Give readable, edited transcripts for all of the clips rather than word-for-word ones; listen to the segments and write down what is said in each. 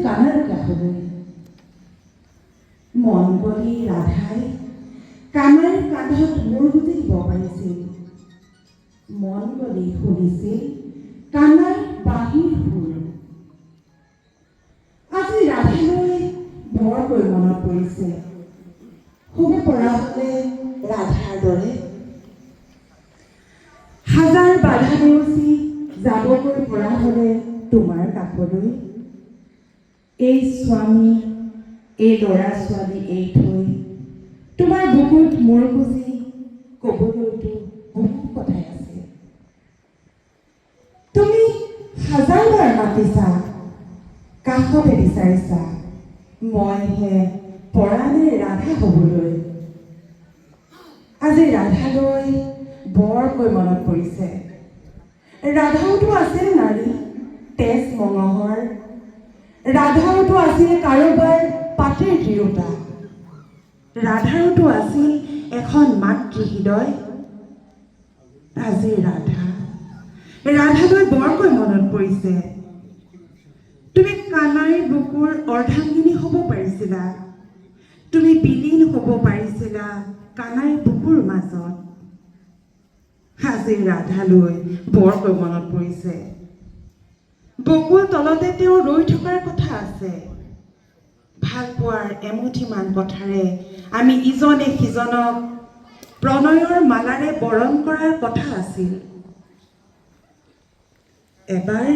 কানাৰ কাষলৈ। মন গলি ৰাধাই কানাৰ কান্ধত মূৰ গুজি দিব পাৰিছিল। মন গলি শুনিছিল কানাৰ বাঁহীৰ সুৰ। আজি ৰাধালৈ বৰকৈ মনত পৰিছে। শুব পৰা হলে ৰাধাৰ দৰে হাজাৰ বাধা নেওচি যাবগৈ পৰা হলে তোমাৰ কাষলৈ। এই স্বামী এই ল'ৰা ছোৱালী এই থৈ তোমাৰ বুকুত মূৰ গুজি কবলৈতো বহু কথাই আছে। তুমি হাজাৰবাৰ মাতিছা, কাষতে বিচাৰিছা, মইহে পৰাণে ৰাধা হবলৈ। আজি ৰাধালৈ বৰকৈ মনত পৰিছে। ৰাধাওতো আছিল নাৰী, তেজ মঙহৰ। ৰাধাওতো আছিল কাৰোবাৰ পাতিৰ তিৰোতা। ৰাধাৰোতো আছিল এখন মাতৃ হৃদয়। আজি ৰাধালৈ বৰকৈ মনত পৰিছে। তুমি কানাইৰ বুকুৰ অৰ্ধাংগিনী হ'ব পাৰিছিলা। তুমি বিলীন হ'ব পাৰিছিলা কানাইৰ বুকুৰ মাজত। আজি ৰাধালৈ বৰকৈ মনত পৰিছে। বকুল তলতে তেওঁ ৰৈ থকাৰ কথা আছে। ভাল পোৱাৰ এমুঠিমান কথাৰে আমি ইজনে সিজনক প্ৰণয়ৰ মালাৰে বৰণ কৰাৰ কথা আছিল। এবাৰ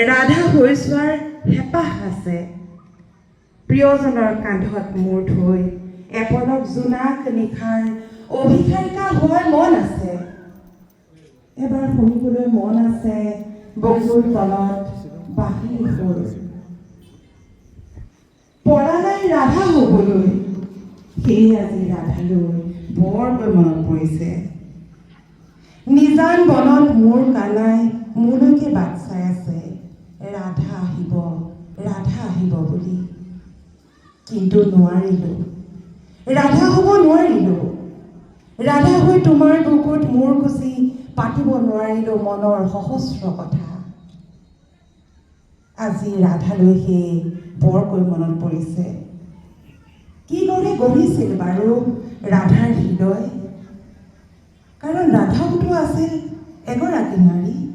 ৰাধা হৈ চোৱাৰ হেঁপাহ আছে। প্ৰিয়জনৰ কান্ধত মূৰ থৈ এপলক জোনাক নিশাৰ অভিসাৰিকা হোৱাৰ মন আছে। এবাৰ শুনিবলৈ মন আছে বকুল তলত বাঁহীৰ সুৰ। পৰা নাই ৰাধা হবলৈ, সেয়ে আজি ৰাধালৈ বৰকৈ মনত পৰিছে। নিজান বনত মোৰ কানাই মোলৈকে বাট চাই আছে, ৰাধা আহিব বুলি। কিন্তু নোৱাৰিলো, ৰাধা হ'ব নোৱাৰিলো। ৰাধা হৈ তোমাৰ বুকুত মূৰ গুজি পাতিব নোৱাৰিলো মনৰ সহস্ৰ কথা। আজি ৰাধালৈ সেয়ে বৰকৈ মনত পৰিছে। কিদৰে গঢ়িছিল বাৰু ৰাধাৰ হৃদয়? কাৰণ ৰাধাওতো আছিল এগৰাকী নাৰী।